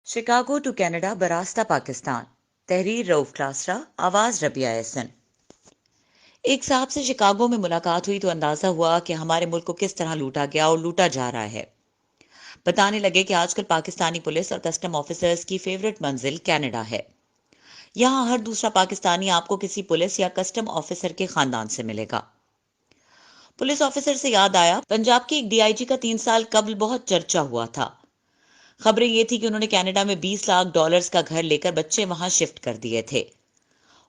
Chicago to Canada बरास्ता पाकिस्तान। तहरीर रऊफ क्लासरा, आवाज रबिया एहसन। एक साहब से शिकागो में मुलाकात हुई तो अंदाजा हुआ कि हमारे मुल्क को किस तरह लूटा गया और लूटा जा रहा है। बताने लगे कि आजकल पाकिस्तानी पुलिस और कस्टम ऑफिसर्स की फेवरेट मंजिल कनाडा है। यहाँ हर दूसरा पाकिस्तानी आपको किसी पुलिस या कस्टम ऑफिसर के खानदान से मिलेगा। पुलिस ऑफिसर से याद आया, पंजाब के एक डीआईजी का 3 साल कबल बहुत चर्चा हुआ था। खबरें ये थी कि उन्होंने कनाडा में $20 लाख का घर लेकर बच्चे वहां शिफ्ट कर दिए थे।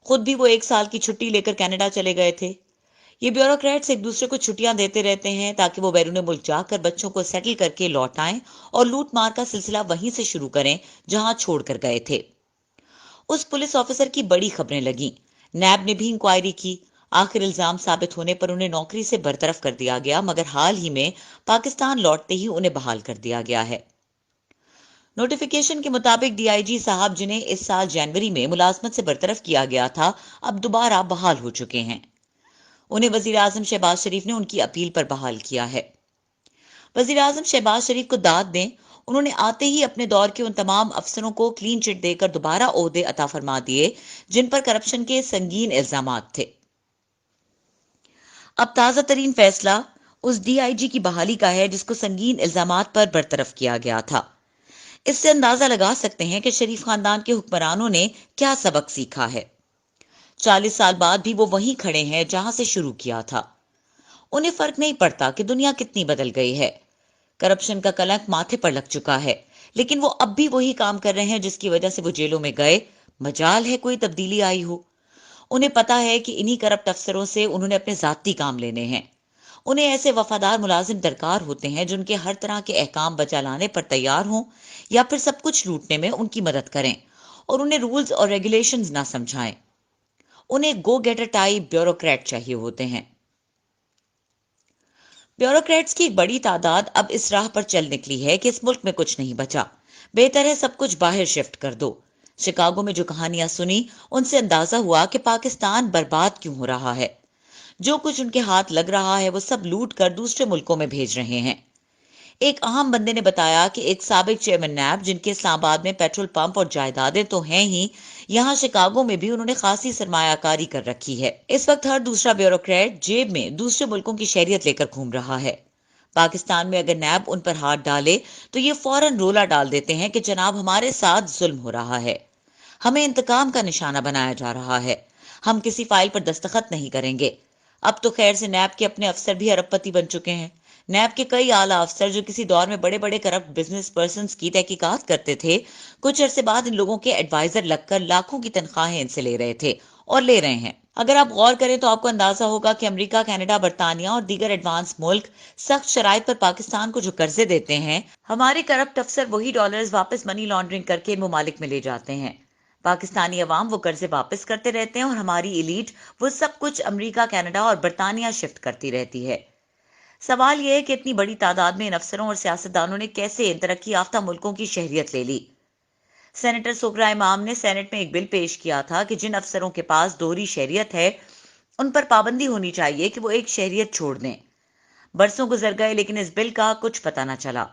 खुद भी वो 1 साल की छुट्टी लेकर कनाडा चले गए थे। ये ब्यूरोक्रेट्स एक दूसरे को छुट्टियां देते रहते हैं ताकि वो बैरून मुल्क जाकर बच्चों को सेटल करके लौट आएं और लूट मार का सिलसिला वहीं से शुरू करें जहां छोड़कर गए थे। उस पुलिस ऑफिसर की बड़ी खबरें लगी। नैब ने भी इंक्वायरी की। आखिर इल्जाम साबित होने पर उन्हें नौकरी से बरतरफ कर दिया गया, मगर हाल ही में पाकिस्तान लौटते ही उन्हें बहाल कर दिया गया है। नोटिफिकेशन के मुताबिक डीआईजी साहब, जिन्हें इस साल जनवरी में मुलाजमत से बरतरफ किया गया था, अब दोबारा बहाल हो चुके हैं। उन्हें वजीर आजम शहबाज शरीफ ने उनकी अपील पर बहाल किया है। वजीर आजम शहबाज शरीफ को दाद दें, उन्होंने आते ही अपने दौर के उन तमाम अफसरों को क्लीन चिट देकर दोबारा ओहदे अता फरमा दिए जिन पर करप्शन के संगीन इल्जामात थे। अब ताजा तरीन फैसला उस डीआईजी की बहाली का है जिसको संगीन इल्जामात पर बरतरफ किया गया था। इससे अंदाजा लगा सकते हैं कि शरीफ खानदान के हुक्मरानों ने क्या सबक सीखा है। 40 साल बाद भी वो वहीं खड़े हैं जहां से शुरू किया था। उन्हें फर्क नहीं पड़ता कि दुनिया कितनी बदल गई है। करप्शन का कलंक माथे पर लग चुका है, लेकिन वो अब भी वही काम कर रहे हैं जिसकी वजह से वो जेलों में गए। मजाल है कोई तब्दीली आई हो। उन्हें पता है कि इन्हीं करप्ट अफसरों से उन्होंने अपने जाती काम लेने हैं। उन्हें ऐसे वफादार मुलाजिम दरकार होते हैं जो उनके हर तरह के अहकाम बचा लाने पर तैयार हों या फिर सब कुछ लूटने में उनकी मदद करें और उन्हें रूल्स और रेगुलेशंस ना समझाएं। उन्हें गो गेटर टाइप ब्यूरोक्रेट चाहिए होते हैं। ब्यूरोक्रेट्स की एक बड़ी तादाद अब इस राह पर चल निकली है कि इस मुल्क में कुछ नहीं बचा। बेहतर है सब कुछ बाहर शिफ्ट कर दो। शिकागो में जो कहानियां सुनी, उनसे अंदाजा हुआ कि पाकिस्तान बर्बाद क्यों हो रहा है। जो कुछ उनके हाथ लग रहा है वो सब लूट कर दूसरे मुल्कों में भेज रहे हैं। एक अहम बंदे ने बताया कि एक साबिक चेयरमैन नैब, जिनके इस्लामाबाद में पेट्रोल पंप और जायदादें तो हैं ही, यहाँ शिकागो में भी उन्होंने खासी सरमायाकारी कर रखी है। इस वक्त हर दूसरा ब्यूरोक्रेट जेब में दूसरे मुल्कों की शहरियत लेकर घूम रहा है। पाकिस्तान में अगर नैब उन पर हाथ डाले तो ये फौरन रोला डाल देते हैं कि जनाब हमारे साथ जुल्म हो रहा है, हमें इंतकाम का निशाना बनाया जा रहा है, हम किसी फाइल पर दस्तखत नहीं करेंगे। अब तो खैर से नैब के अपने अफसर भी अरबपति बन चुके हैं। नैब के कई आला अफसर जो किसी दौर में बड़े बड़े करप्ट बिजनेस पर्संस की तहकीकात करते थे, कुछ अरसे बाद इन लोगों के एडवाइजर लगकर लाखों की तनख्वाहें इनसे ले रहे थे और ले रहे हैं। अगर आप गौर करें तो आपको अंदाजा होगा कि अमेरिका, कनाडा, बरतानिया और दीगर एडवांस मुल्क सख्त शराइत पर पाकिस्तान को जो कर्जे देते हैं, हमारे करप्ट अफसर वही डॉलर्स वापस मनी लॉन्ड्रिंग करके इन ममालिक में ले जाते हैं। पाकिस्तानी अवाम वो कर्जे वापस करते रहते हैं और हमारी इलीट वो सब कुछ अमेरिका, कनाडा और बरतानिया शिफ्ट करती रहती है। सवाल यह है कि इतनी बड़ी तादाद में इन अफसरों और सियासतदानों ने कैसे इन तरक्की याफ्ता मुल्कों की शहरियत ले ली। सेनेटर सुगरा इमाम ने सेनेट में एक बिल पेश किया था कि जिन अफसरों के पास दोहरी शहरियत है उन पर पाबंदी होनी चाहिए कि वो एक शहरियत छोड़ दें। बरसों गुजर गए लेकिन इस बिल का कुछ पता न चला।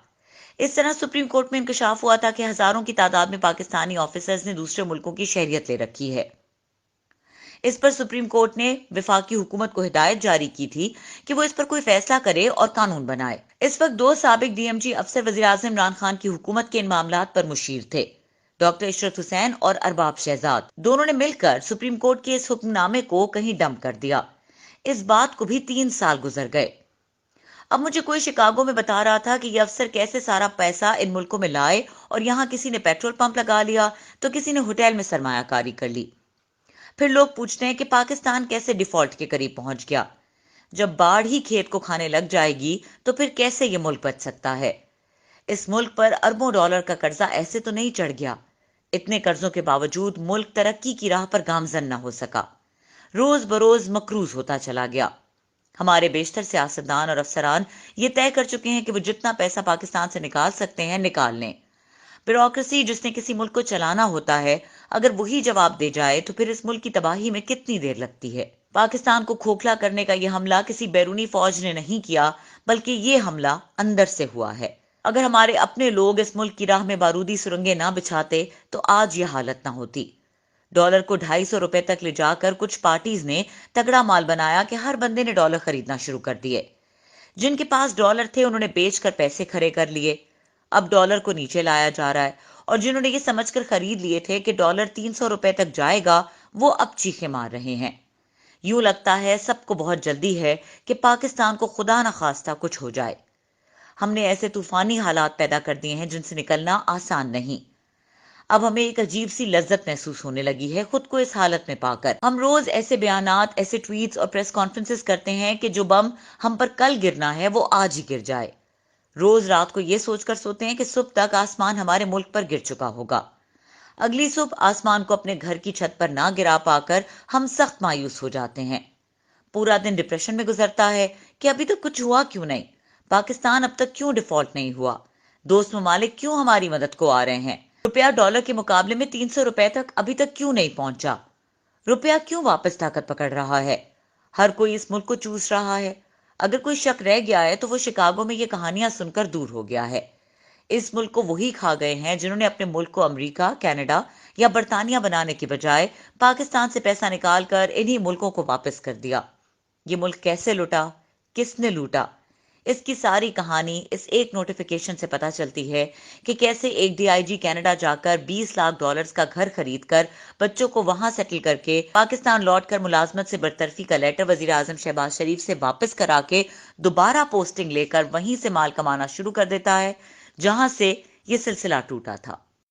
इस तरह सुप्रीम कोर्ट में इंकशाफ हुआ था कि हजारों की तादाद में पाकिस्तानी ऑफिसर्स ने दूसरे मुल्कों की शहरियत ले रखी है। इस पर सुप्रीम कोर्ट ने विफाकी हुकूमत को हिदायत जारी की थी कि वो इस पर कोई फैसला करे और कानून बनाए। इस वक्त दो साबिक डीएमजी अफसर वजीर आजम इमरान खान की हुकूमत के इन मामलात पर मुशीर थे, डॉक्टर इशरत हुसैन और अरबाब शहजाद। दोनों ने मिलकर सुप्रीम कोर्ट के इस हुक्मनामे को कहीं डंप कर दिया। इस बात को भी 3 साल गुजर गए। अब मुझे कोई शिकागो में बता रहा था कि ये अफसर कैसे सारा पैसा इन मुल्कों में लाए और यहाँ किसी ने पेट्रोल पंप लगा लिया तो किसी ने होटल में सरमायाकारी कर ली। फिर लोग पूछते हैं कि पाकिस्तान कैसे डिफॉल्ट के करीब पहुंच गया। जब बाढ़ ही खेत को खाने लग जाएगी तो फिर कैसे ये मुल्क बच सकता है। इस मुल्क पर अरबों डॉलर का कर्जा ऐसे तो नहीं चढ़ गया। इतने कर्जों के बावजूद मुल्क तरक्की की राह पर गामजन न हो सका, रोज बरोज मकरूज होता चला गया। हमारे बेशतर सियासतदान और अफसरान ये तय कर चुके हैं कि वो जितना पैसा पाकिस्तान से निकाल सकते हैं निकाल लें। ब्यूरोक्रेसी जिसने किसी मुल्क को चलाना होता है, अगर वही जवाब दे जाए तो फिर इस मुल्क की तबाही में कितनी देर लगती है। पाकिस्तान को खोखला करने का यह हमला किसी बैरूनी फौज ने नहीं किया, बल्कि ये हमला अंदर से हुआ है। اگر ہمارے اپنے لوگ اس ملک کی راہ میں بارودی سرنگیں نہ بچھاتے تو آج یہ حالت نہ ہوتی۔ ڈالر کو 250 روپے تک لے جا کر کچھ پارٹیز نے تگڑا مال بنایا کہ ہر بندے نے ڈالر خریدنا شروع کر دیے۔ جن کے پاس ڈالر تھے انہوں نے بیچ کر پیسے کھڑے کر لیے۔ اب ڈالر کو نیچے لایا جا رہا ہے، اور جنہوں نے یہ سمجھ کر خرید لیے تھے کہ ڈالر 300 روپے تک جائے گا، وہ اب چیخے مار رہے ہیں۔ یوں لگتا ہے سب کو بہت جلدی ہے کہ پاکستان کو خدا نخواستہ کچھ ہو جائے۔ ہم نے ایسے طوفانی حالات پیدا کر دیے ہیں جن سے نکلنا آسان نہیں۔ اب ہمیں ایک عجیب سی لذت محسوس ہونے لگی ہے خود کو اس حالت میں پا کر۔ ہم روز ایسے بیانات، ایسے ٹویٹس اور پریس کانفرنسز کرتے ہیں کہ جو بم ہم پر کل گرنا ہے وہ آج ہی گر جائے۔ روز رات کو یہ سوچ کر سوتے ہیں کہ صبح تک آسمان ہمارے ملک پر گر چکا ہوگا۔ اگلی صبح آسمان کو اپنے گھر کی چھت پر نہ گرا پا کر ہم سخت مایوس ہو جاتے ہیں۔ پورا دن ڈپریشن میں گزرتا ہے کہ ابھی تک کچھ ہوا کیوں نہیں؟ پاکستان اب تک کیوں ڈیفالٹ نہیں ہوا؟ دوست ممالک کیوں ہماری مدد کو آ رہے ہیں؟ روپیہ ڈالر کے مقابلے میں 300 روپے تک ابھی تک کیوں نہیں پہنچا؟ روپیہ کیوں واپس طاقت پکڑ رہا ہے؟ ہر کوئی اس ملک کو چوس رہا ہے۔ اگر کوئی شک رہ گیا ہے تو وہ شکاگو میں یہ کہانیاں سن کر دور ہو گیا ہے۔ اس ملک کو وہی کھا گئے ہیں جنہوں نے اپنے ملک کو امریکہ، کینیڈا یا برطانیہ بنانے کی بجائے پاکستان سے پیسہ نکال کر انہی ملکوں کو واپس کر دیا۔ یہ ملک کیسے لوٹا؟ کس نے لوٹا؟ اس کی ساری کہانی اس ایک نوٹیفیکیشن سے پتہ چلتی ہے کہ کیسے ایک ڈی آئی جی کینیڈا جا کر 20 لاکھ ڈالرز کا گھر خرید کر بچوں کو وہاں سیٹل کر کے پاکستان لوٹ کر ملازمت سے برطرفی کا لیٹر وزیر اعظم شہباز شریف سے واپس کرا کے دوبارہ پوسٹنگ لے کر وہیں سے مال کمانا شروع کر دیتا ہے جہاں سے یہ سلسلہ ٹوٹا تھا۔